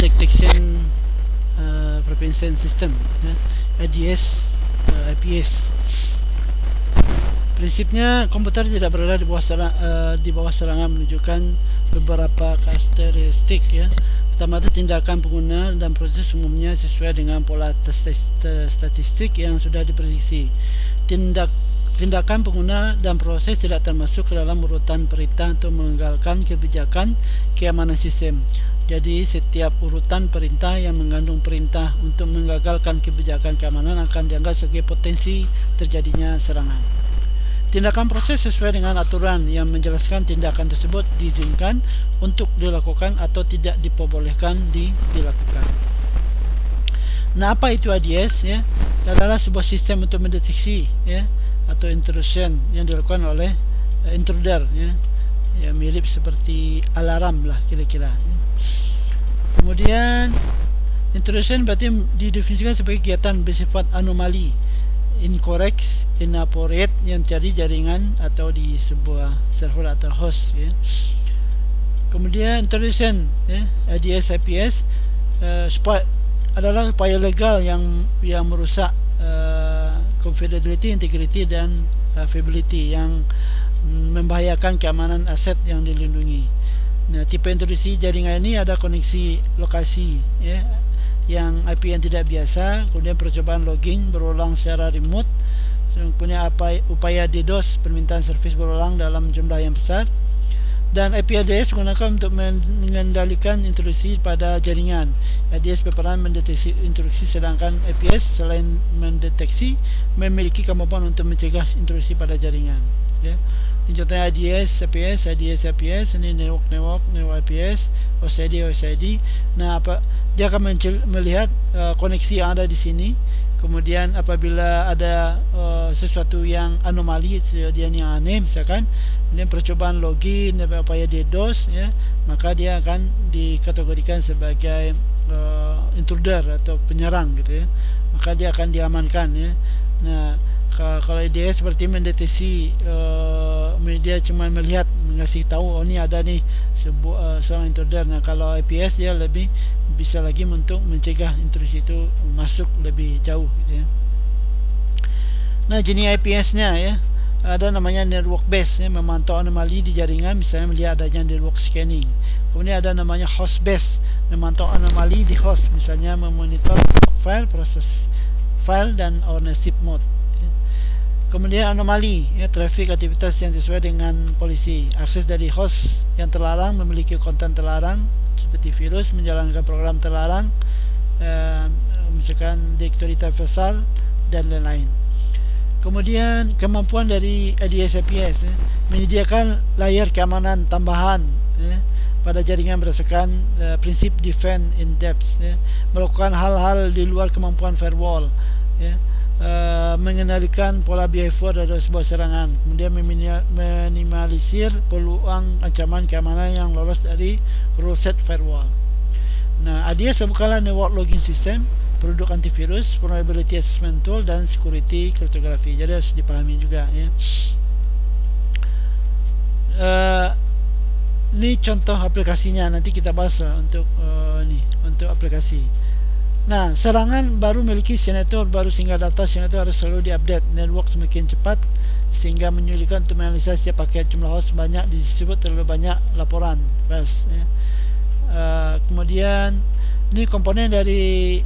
detection prevention system, ya, ADS, IPS. Prinsipnya komputer tidak berada di bawah serangan menunjukkan beberapa karakteristik, ya. Pertama itu tindakan pengguna dan proses umumnya sesuai dengan pola statistik yang sudah diprediksi. Tindakan pengguna dan proses tidak termasuk ke dalam urutan perintah untuk menggagalkan kebijakan keamanan sistem. Jadi setiap urutan perintah yang mengandung perintah untuk menggagalkan kebijakan keamanan akan dianggap sebagai potensi terjadinya serangan. Tindakan proses sesuai dengan aturan yang menjelaskan tindakan tersebut diizinkan untuk dilakukan atau tidak diperbolehkan dilakukan. Nah, apa itu ADS, ya? Adalah sebuah sistem untuk mendeteksi, ya, atau intrusion yang dilakukan oleh intruder, ya. Ya, mirip seperti alarm lah kira-kira. Kemudian intrusion berarti didefinisikan sebagai kegiatan bersifat anomali, incorrect, inappropriate yang terjadi jaringan atau di sebuah server atau host, ya. Kemudian intrusion, ya, ADS IPS adalah upaya legal yang merusak confidentiality, integrity dan availability yang membahayakan keamanan aset yang dilindungi. Nah, tipe intrusi jaringan ini ada koneksi lokasi, ya, yang IP yang tidak biasa, kemudian percobaan login berulang secara remote, kemudian upaya DDoS, permintaan servis berulang dalam jumlah yang besar, dan IP ADS digunakan untuk mengendalikan intrusi pada jaringan. ADS berperan mendeteksi intrusi, sedangkan IPS selain mendeteksi memiliki kemampuan untuk mencegah intrusi pada jaringan, ya. Ini contohnya ADS IPS, ini network IPS, OSID. Nah, dia akan melihat koneksi yang ada di sini. Kemudian apabila ada sesuatu yang anomali, kejadian yang aneh misalkan, kemudian percobaan login, upaya DDoS, ya, maka dia akan dikategorikan sebagai intruder atau penyerang, gitu, ya. Maka dia akan diamankan, ya. Nah, kalau dia seperti mendeteksi, dia cuma melihat, ngasih tahu, oh ini ada nih seorang intruder. Nah, kalau IPS dia lebih bisa lagi untuk mencegah intrusi itu masuk lebih jauh, gitu, ya. Nah, jenis IPS-nya, ya, ada namanya network base, ya, memantau anomali di jaringan, misalnya melihat adanya network scanning. Kemudian ada namanya host base, memantau anomali di host, misalnya memonitor file, proses file dan ownership mode. Kemudian anomali, ya, traffic aktivitas yang sesuai dengan polisi. Akses dari host yang terlarang, memiliki konten terlarang seperti virus, menjalankan program terlarang, misalkan direktori traversal dan lain-lain. Kemudian kemampuan dari ADS IPS, ya, menyediakan layar keamanan tambahan, ya, pada jaringan berdasarkan prinsip defend in depth, ya, melakukan hal-hal di luar kemampuan firewall, ya, mengendalikan pola behavior dari sebuah serangan, kemudian meminimalisir peluang ancaman keamanan yang lolos dari rule set firewall. Nah, ADS bukanlah network logging system, produk antivirus, vulnerability assessment tool, dan security cryptography. Jadi harus dipahami juga, ya. Ini contoh aplikasinya, nanti kita bahas lah untuk untuk aplikasi. Nah, serangan baru memiliki signature baru sehingga data signature harus selalu diupdate. Network semakin cepat sehingga menyulitkan untuk menganalisa setiap paket. Jumlah host banyak didistribut, terlalu banyak laporan, ya. Kemudian ini komponen dari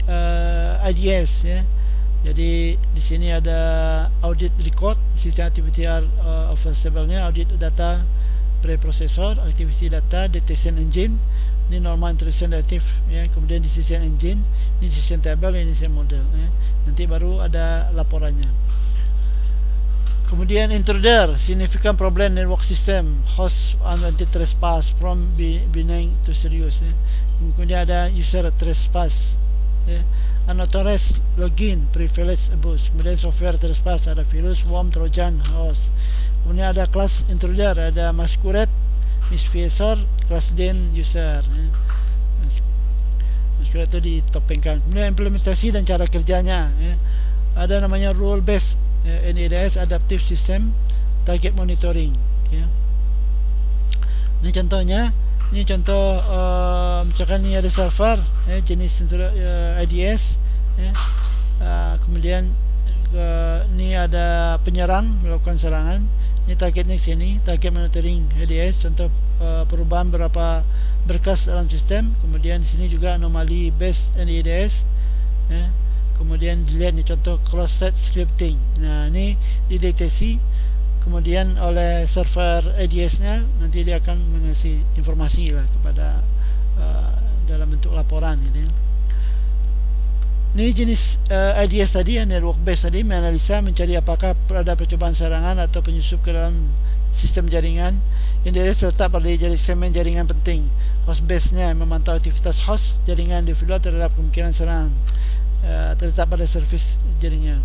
IDS, ya. Jadi di sini ada audit record, sistem activity observable-nya, audit data preprocessor, activity data, detection engine, ini normal intrusion relative, ya. Kemudian decision engine, ini decision table, ini decision model, ya. Nanti baru ada laporannya. Kemudian intruder, significant problem network system, host unwanted trespass from benign to serious, ya. Kemudian ada user trespass, ya. Unauthorized login, privilege abuse. Kemudian software trespass, ada virus, worm, trojan, host. Kemudian ada class intruder, ada masquerade, misbehavior, class den, user, ya. Masquerade itu ditopengkan. Kemudian implementasi dan cara kerjanya, ya. Ada namanya rule based, ya, NADS, adaptive system, target monitoring, ya. Ini contohnya Ini contoh misalkan ini ada server jenis IDS kemudian ini ada penyerang melakukan serangan. Ini targetnya ke sini, target monitoring IDS, contoh perubahan berapa berkas dalam sistem. Kemudian di sini juga anomali based IDS. Kemudian dilihat nih contoh cross site scripting. Nah, ini dideteksi kemudian oleh server IDS-nya, nanti dia akan mengasih informasi lah kepada dalam bentuk laporan gitu ya. Ini jenis IDS tadi, network base tadi, menganalisa, mencari apakah ada percobaan serangan atau penyusup ke dalam sistem jaringan. Ini terletak pada segmen jaringan penting. Host base-nya memantau aktivitas host jaringan individual terhadap kemungkinan serangan. Terletak pada servis jaringan.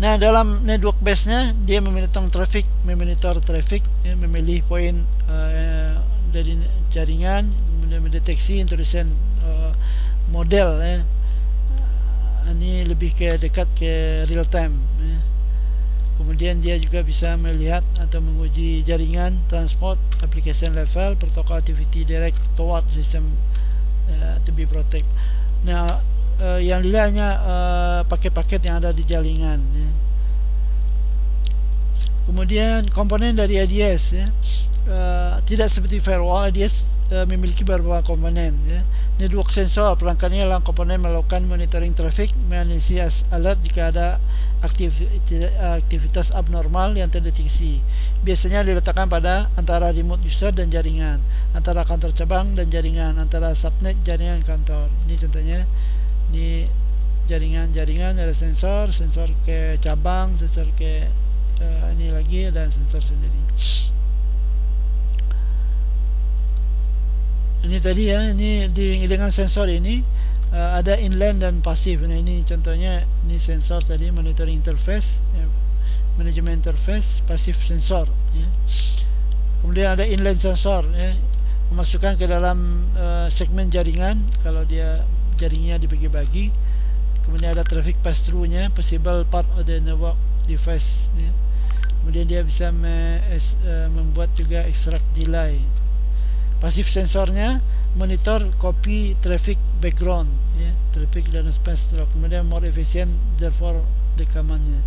Nah, dalam network base-nya dia memonitor traffic, memilih poin dari jaringan, kemudian mendeteksi intrusion model ini lebih dekat ke real time. Kemudian dia juga bisa melihat atau menguji jaringan, transport, application level, protocol activity direct toward system to be protect. Nah, yang dilihat hanya paket-paket yang ada di jaringan. Kemudian komponen dari IDS tidak seperti firewall. IDS memiliki beberapa komponen. Network sensor, perangkatnya adalah komponen melakukan monitoring traffic, menganalisis alert jika ada aktivitas abnormal yang terdeteksi. Biasanya diletakkan pada antara remote user dan jaringan, antara kantor cabang dan jaringan, antara subnet jaringan kantor. Ini contohnya. Ini jaringan ada sensor ke cabang, sensor ke ini lagi ada sensor sendiri. Ini tadi ini dengan sensor ini ada inline dan pasif. Nah, ini contohnya, ini sensor tadi, monitoring interface, management interface, pasif sensor. Kemudian ada inline sensor, memasukkan ke dalam segmen jaringan kalau dia jaringnya dibagi-bagi. Kemudian ada traffic pass through-nya, possible part of the network device. Kemudian dia bisa membuat juga extract delay. Pasif sensornya monitor copy traffic background, traffic dan space drop. Kemudian more efficient therefore rekamannya.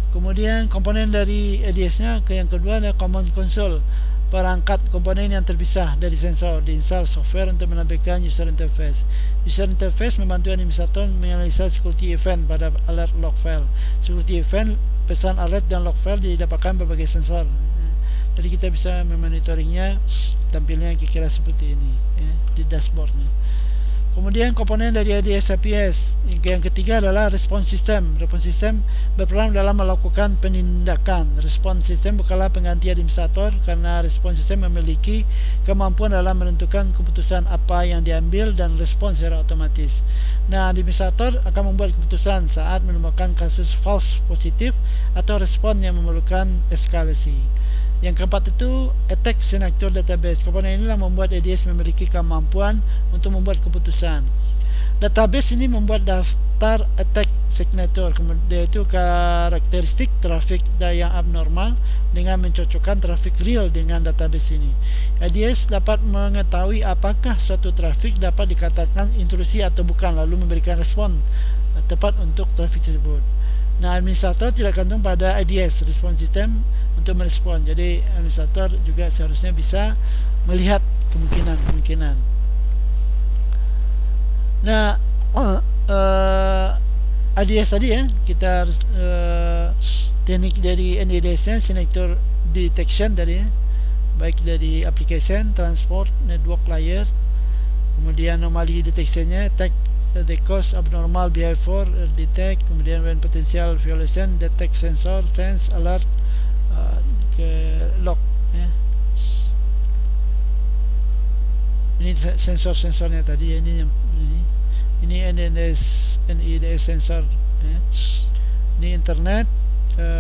Kemudian komponen dari IDS-nya yang kedua ada command console, perangkat komponen yang terpisah dari sensor, diinstal software untuk menampilkan user interface. User interface membantu administrator menganalisa security event pada alert log file. Security event, pesan alert dan log file didapatkan berbagai sensor. Jadi kita bisa memonitoringnya, tampilnya kira-kira seperti ini di dashboardnya. Kemudian komponen dari IDS APS. Yang ketiga adalah response system. Response system berperan dalam melakukan penindakan. Response system bukanlah pengganti administrator, karena response system memiliki kemampuan dalam menentukan keputusan apa yang diambil dan respons secara otomatis. Nah, administrator akan membuat keputusan saat menemukan kasus false positif atau respon yang memerlukan eskalasi. Yang keempat itu attack signature database. Komponen inilah membuat IDS memiliki kemampuan untuk membuat keputusan. Database ini membuat daftar attack signature, kemudian itu karakteristik traffic yang abnormal dengan mencocokkan traffic real dengan database ini. IDS dapat mengetahui apakah suatu traffic dapat dikatakan intrusi atau bukan, lalu memberikan respon tepat untuk traffic tersebut. Nah, administrator tidak gantung pada IDS response system untuk merespon. Jadi administrator juga seharusnya bisa melihat kemungkinan. Nah, IDS tadi kita teknik dari NDDS-nya, signature detection tadi baik dari application, transport, network layer, kemudian anomaly detection-nya, attack the cause abnormal behavior, detect, kemudian when potential violation, detect sensor, sense, alert, ke log. Ini sensor-sensornya tadi, ini NIDS sensor. Ini internet,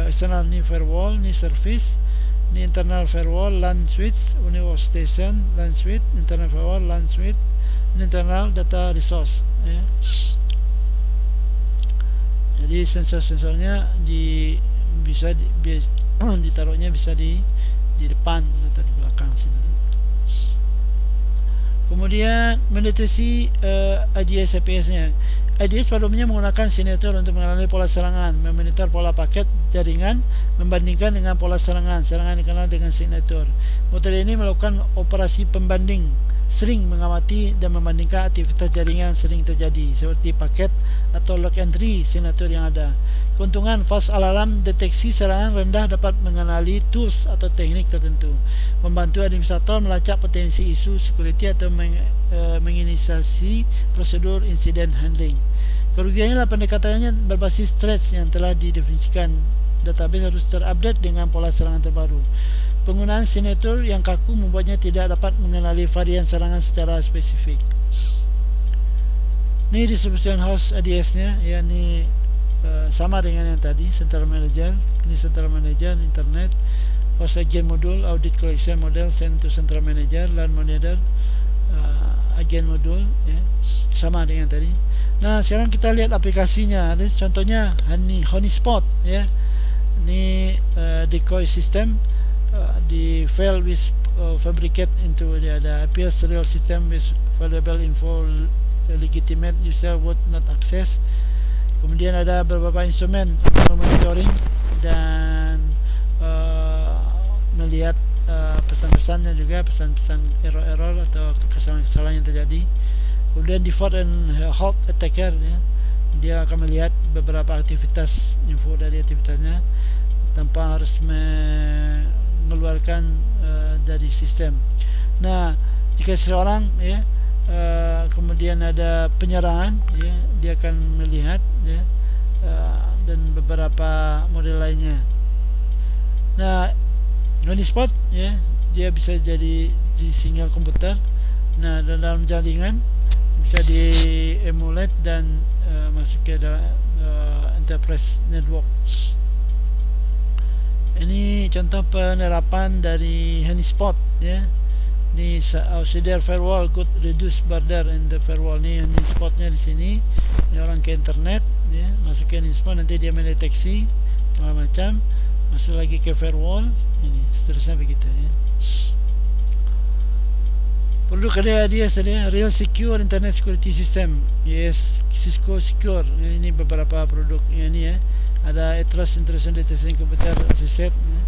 external ini firewall, ini service, ini internal firewall, LAN switch, ini workstation, LAN switch, internal firewall, LAN switch, ini internal data resource. Jadi sensor-sensornya bisa ditaruhnya bisa di depan atau di belakang sini. Kemudian mendeteksi IDS APS-nya. IDS pada umumnya menggunakan signature untuk mengenali pola serangan, memonitor pola paket jaringan, membandingkan dengan pola serangan dikenal dengan signature. Metode ini melakukan operasi pembanding, sering mengamati dan membandingkan aktivitas jaringan sering terjadi seperti paket atau log entry signature yang ada. Keuntungan fast alarm deteksi serangan rendah dapat mengenali tools atau teknik tertentu, membantu administrator melacak potensi isu security atau menginisiasi prosedur incident handling. Kerugiannya adalah pendekatannya berbasis threats yang telah didefinisikan. Database harus terupdate dengan pola serangan terbaru. Penggunaan signature yang kaku membuatnya tidak dapat mengenali varian serangan secara spesifik. Ini distribution host ADS-nya, yakni sama dengan yang tadi, central manager. Ini central manager, internet, host agent module, audit collection model, send to central manager, LAN manager, agent module, ya, sama dengan tadi. Nah, sekarang kita lihat aplikasinya. Ada contohnya Honeyspot, ya. Ini decoy system, di fail with fabricate into the appears real system with valuable info, legitimate user would not access. Kemudian ada beberapa instrumen monitoring dan melihat pesan-pesannya juga, pesan-pesan error-error atau kesalahan-kesalahan yang terjadi. Kemudian default and halt attacker, ya, dia akan melihat beberapa aktivitas, info dari aktivitasnya tanpa harus mengeluarkan dari sistem. Nah, jika seseorang, ya, kemudian ada penyerangan, ya, dia akan melihat, ya, dan beberapa model lainnya. Nah, Honeyspot, ya, dia bisa jadi di sinyal komputer. Nah, dan dalam jaringan bisa di emulate dan masuk ke dalam enterprise network. Ini contoh penerapan dari Honeyspot, ya. Ini auxiliary firewall could reduce border in the firewall. Ini Honeyspotnya di sini. Ini orang ke internet, ya, masuk ke Honeyspot, nanti dia mendeteksi macam, masuk lagi ke firewall, ini seterusnya begitu, ya. Produk dia Real Secure Internet Security System, yes, Cisco Secure. Ini beberapa produk ini, ya. Ada Trust Intrusion Detection Computer Asset, ya.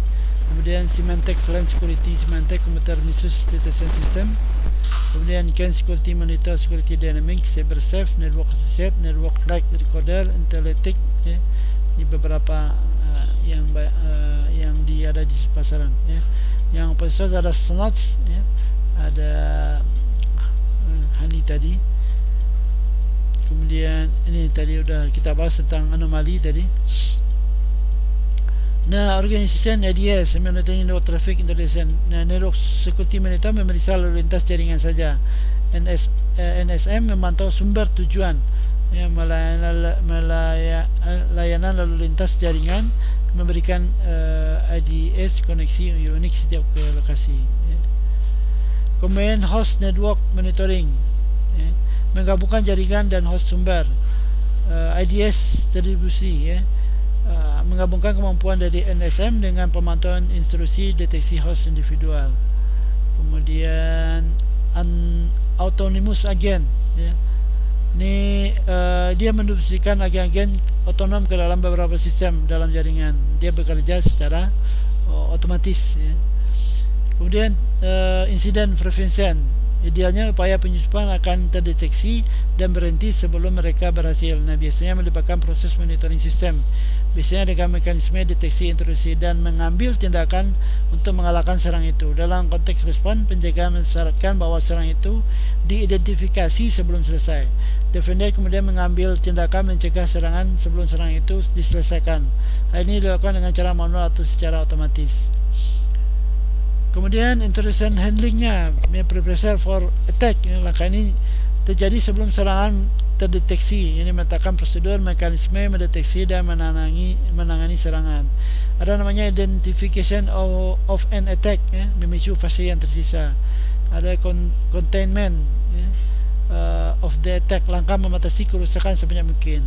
Kemudian Symantec Client Security, Symantec Computer Misuse Detection System. Kemudian Ken Security Monitor, Security Dynamics, CyberSafe, Network Asset, Network Flag Recorder, Intellitic, ya. Ini beberapa yang ada di pasaran, ya. Yang open source ada Snots, ya. Ada Honey tadi. Kemudian ini tadi udah kita bahas tentang anomali tadi. Nah, organisasi ADS, Monitoring Network Traffic Intelligence. Nah, Network Security Monitor memeriksa lalu lintas jaringan saja. NSM memantau sumber tujuan, ya, layanan lalu lintas jaringan, memberikan IDS koneksi unik setiap ke lokasi, ya. Kemudian Host Network Monitoring, ya, menggabungkan jaringan dan host sumber. IDS distribusi, ya, menggabungkan kemampuan dari NSM dengan pemantauan instruksi deteksi host individual. Kemudian autonomous agent, ya. Ini dia mendistribusikan agen-agen otonom ke dalam beberapa sistem dalam jaringan. Dia bekerja secara otomatis, ya. Kemudian incident prevention, idealnya upaya penyusupan akan terdeteksi dan berhenti sebelum mereka berhasil. Nah, biasanya melibatkan proses monitoring sistem, biasanya dengan mekanisme deteksi intrusi dan mengambil tindakan untuk mengalahkan serang itu. Dalam konteks respon, penjagaan mensyaratkan bahwa serang itu diidentifikasi sebelum selesai. Defender kemudian mengambil tindakan mencegah serangan sebelum serang itu diselesaikan. Hal ini dilakukan dengan cara manual atau secara otomatis. Kemudian intrusion handlingnya, preparation for attack, ya, langkah ini terjadi sebelum serangan terdeteksi. Ini meletakkan prosedur, mekanisme mendeteksi dan menangani serangan. Ada namanya identification of an attack, ya, memicu fase yang tersisa. Ada containment, ya, of the attack, langkah membatasi kerusakan sebanyak mungkin.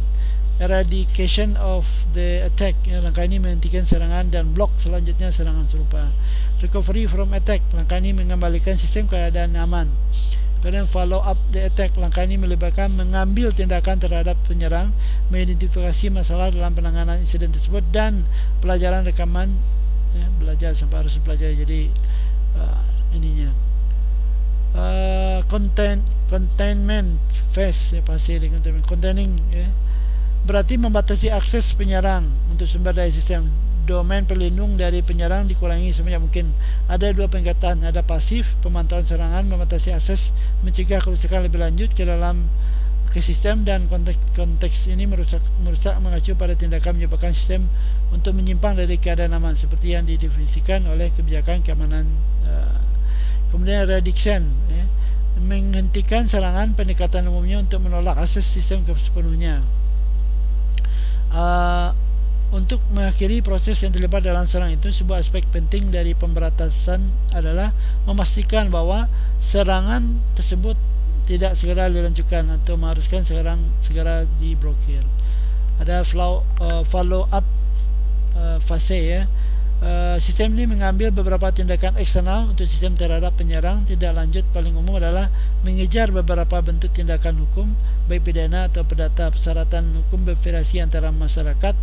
Eradication of the attack, ya, langkah ini menghentikan serangan dan blok selanjutnya serangan serupa. Recovery from attack, langkah ini mengembalikan sistem keadaan aman. Kemudian follow up the attack. Langkah ini melibatkan mengambil tindakan terhadap penyerang, mengidentifikasi masalah dalam penanganan insiden tersebut, dan pelajaran rekaman, belajar sampai harus belajar. Jadi ininya containment phase, pasti containing, berarti membatasi akses penyerang untuk sumber daya sistem. Domain pelindung dari penyerang dikurangi sebanyak mungkin. Ada dua pendekatan, ada pasif, pemantauan serangan, membatasi akses, mencegah kerusakan lebih lanjut ke sistem, dan konteks ini merusak mengacu pada tindakan menyebabkan sistem untuk menyimpang dari keadaan aman seperti yang didefinisikan oleh kebijakan keamanan. Kemudian eradication, menghentikan serangan. Pendekatan umumnya untuk menolak akses sistem sepenuhnya. Untuk mengakhiri proses yang terlibat dalam serang itu, sebuah aspek penting dari pemberantasan adalah memastikan bahwa serangan tersebut tidak segera dilanjutkan atau mengharuskan segera diblokir. Ada follow up fase, sistem ini mengambil beberapa tindakan eksternal untuk sistem terhadap penyerang tidak lanjut. Paling umum adalah mengejar beberapa bentuk tindakan hukum, baik pidana atau perdata. Persyaratan hukum bervariasi antara masyarakat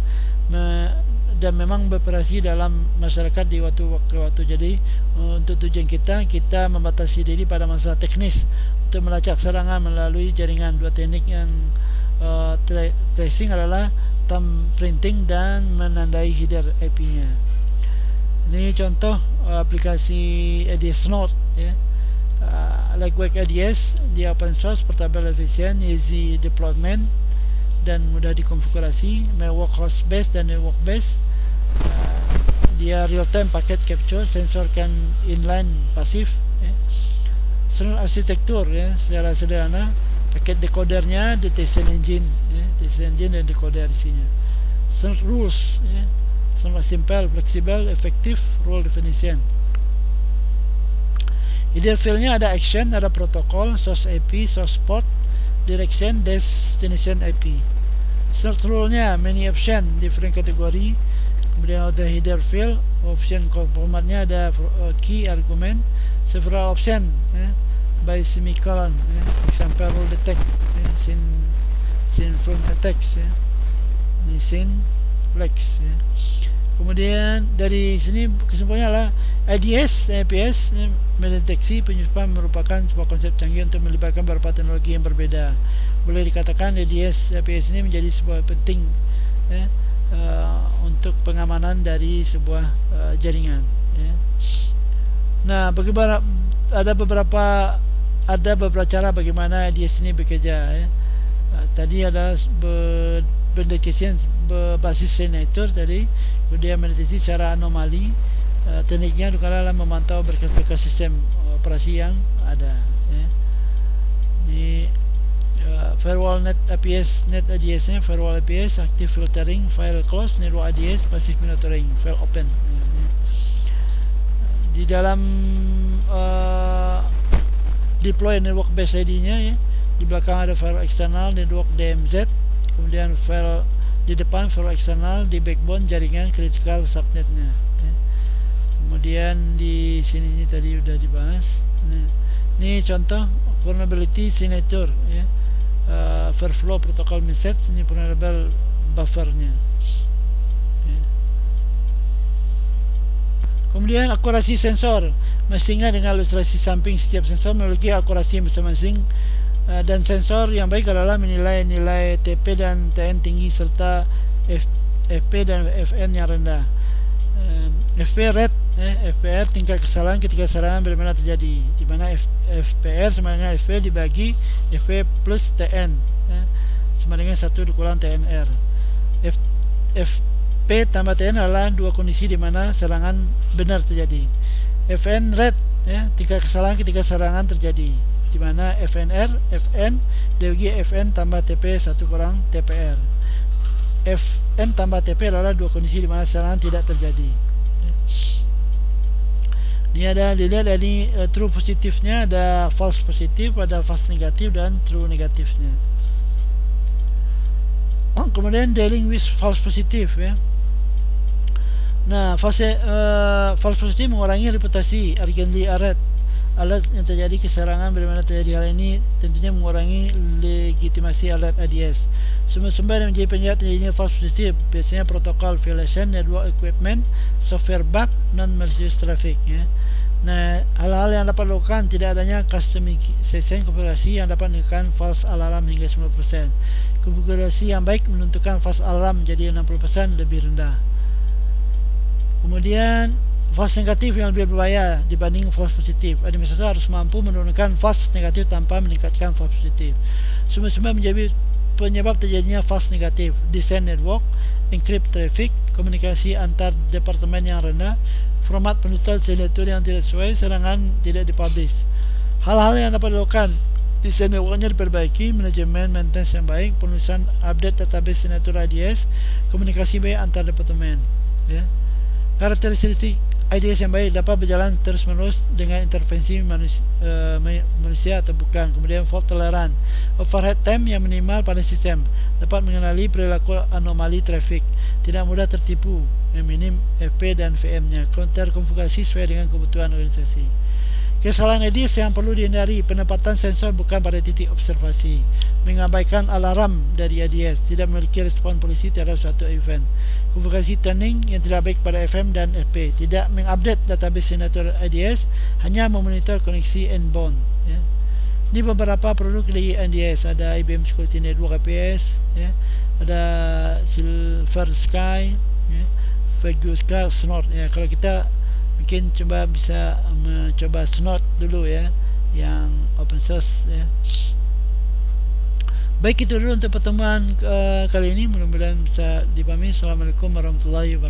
dan memang bervariasi dalam masyarakat di waktu ke waktu. Jadi untuk tujuan kita membatasi diri pada masalah teknis untuk melacak serangan melalui jaringan. Dua teknik yang tracing adalah thumbprinting dan menandai header IP-nya. Ini contoh aplikasi ADS Note, Lightweight ADS, dia open source, portable, efisien, easy deployment dan mudah dikonfigurasi, network host based dan network based. Dia real time packet capture, sensor kan inline pasif. Seluruh arsitektur secara sederhana, paket decodernya, detection engine, dan decoder isinya. Seluruh rules, sangat simple, fleksibel, efektif, rule definition. Header file-nya ada action, ada protokol, source IP, source port, direction, destination IP. Search rule-nya many option, different kategori. Kemudian ada header file, option formatnya ada key, argument, several option, by semicolon, example rule detect, scene from attacks, scene flex. Kemudian dari sini kesimpulannya adalah ADS, APS mendeteksi penyusupan merupakan sebuah konsep canggih untuk melibatkan beberapa teknologi yang berbeda. Boleh dikatakan ADS, APS ini menjadi sebuah penting untuk pengamanan dari sebuah jaringan. Nah, ada beberapa cara bagaimana ADS ini bekerja. Tadi ada pendeteksi berbasis signature tadi, kemudian mendeteksi secara anomali. Tekniknya adalah memantau berkas sistem operasi yang ada. Di firewall net APS, net ADS nya firewall APS, active filtering, file close, network ADS, passive monitoring, file open. Di dalam deploy network base ID nya, di belakang ada file eksternal, network DMZ, kemudian file di depan file eksternal, di backbone jaringan critical subnetnya. Kemudian di sini ini tadi sudah dibahas. Ini contoh vulnerability signature, Verflow protocol message, ini vulnerable buffernya. Kemudian akurasi sensor, mestinya dengan ilustrasi samping setiap sensor memiliki akurasi masing-masing, dan sensor yang baik adalah menilai nilai TP dan TN tinggi serta FP dan FN yang rendah. FP rate, FPR tingkat kesalahan ketika serangan benar-benar terjadi, di mana FPR sama dengan FP dibagi FP plus TN, sama dengan 1 dikurang TNR. FP tambah TN adalah dua kondisi di mana serangan benar terjadi. FN rate, tingkat kesalahan ketika serangan terjadi, di mana FNR, FN dibagi FN tambah TP 1 kurang TPR. FN tambah TP adalah dua kondisi di mana serangan tidak terjadi. Ini ada dilihat dari true positifnya, ada false positif, ada false negatif, dan true negatifnya. Kemudian dealing with false positif, Nah, false positif mengurangi reputasi, urgently alert, alert yang terjadi keserangan. Bagaimana terjadi hal ini? Tentunya mengurangi legitimasi alert ADS. Sumber-sumber yang menjadi penyebab terjadinya false positif biasanya protokol violation, network equipment, software bug, non-malicious traffic, ya. Nah, hal-hal yang dapat dilakukan: tidak adanya customization konfigurasi yang dapat meningkatkan false alarm hingga 90%. Konfigurasi yang baik menentukan false alarm menjadi 60% lebih rendah. Kemudian false negatif yang lebih berbahaya dibanding false positif. Administrator harus mampu menurunkan false negatif tanpa meningkatkan false positif. Sumber-sumber menjadi penyebab terjadinya false negatif: design network, encrypt traffic, komunikasi antar departemen yang rendah, format penulisan signatur yang tidak sesuai, serangan tidak dipublish. Hal-hal yang dapat dilakukan: desain networknya diperbaiki, manajemen maintenance yang baik, penulisan update database signatur ADS, komunikasi baik antar departemen, ya. Karakteristik IDS yang baik dapat berjalan terus-menerus dengan intervensi manusia atau bukan. Kemudian fault tolerant, overhead time yang minimal pada sistem, dapat mengenali perilaku anomali traffic, tidak mudah tertipu, yang minim FP dan VM-nya, counter konfigurasi sesuai dengan kebutuhan organisasi. Kesalahan IDS yang perlu dihindari: penempatan sensor bukan pada titik observasi, mengabaikan alarm dari IDS, tidak memiliki respon polisi terhadap suatu event, konfigurasi tuning yang tidak baik pada FM dan FP, tidak mengupdate database signatur IDS, hanya memonitor koneksi inbound, ya. Ini beberapa produk dari IDS. Ada IBM Security Network IPS, ya. Ada Silver Sky, ya. Veguska, Snort, ya. Kalau kita mungkin bisa mencoba Snort dulu, ya, yang open source, ya. Baik, itu dulu untuk pertemuan kali ini. Mudah-mudahan bisa dipahami. Assalamualaikum warahmatullahi wabarakatuh.